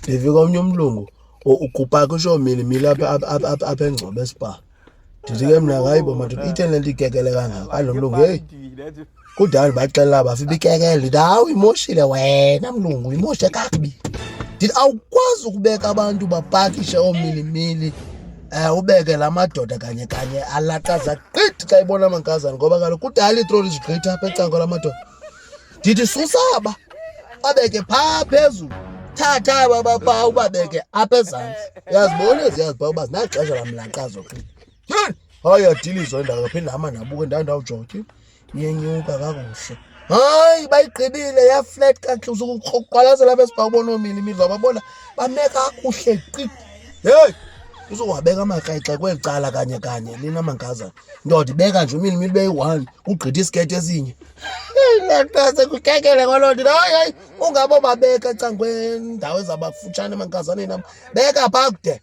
Ndifika omnye umlungu ukhupha kusho milimili apha engcobo espa. Ndithi ke mna hayi bo madoda itheni le nto ikekele kangaka. Hayi lo mlungu heyi. Kudala baxelela bafika ikekele. Ndithi hawu imoshile wena mlungu uyimoshe kakubi. Ndithi awukwazi ukubeka abantu bapakishe oomilimili ubeke la madoda kanye kanye alaqaza qithi xa ibona amankazana ngoba kaloku kudala iitroli zigqitha apha ecango lamadoda. Ndithi susaba babeke phaa phezulu thatha aba bapha ubabeke apha ezantsi. Uyazibona eziyazi phaa uba zinaxesha lamlaqazo qithi. Hayi yadilizwa indawo yaphinda hamba ndabuka ndandawojoki iyenyuka kakuhle. Hayi bayigqibile yaflat kakuhle uzukuqwalasela apha esipha ubona oomilimili zababona bame kakuhle qithi. Heyi uzowabeka amakrayxa kweli cala kanye kanye linamankazana. Ndoda ibeka nje umilimili beyi-1 ugqitha isiketi esinye. Laqase kukekele ngoloo nto. Hayi ungabo babeka ecangkwendawo ezabafutshane emankazaneni am beka phaa kude.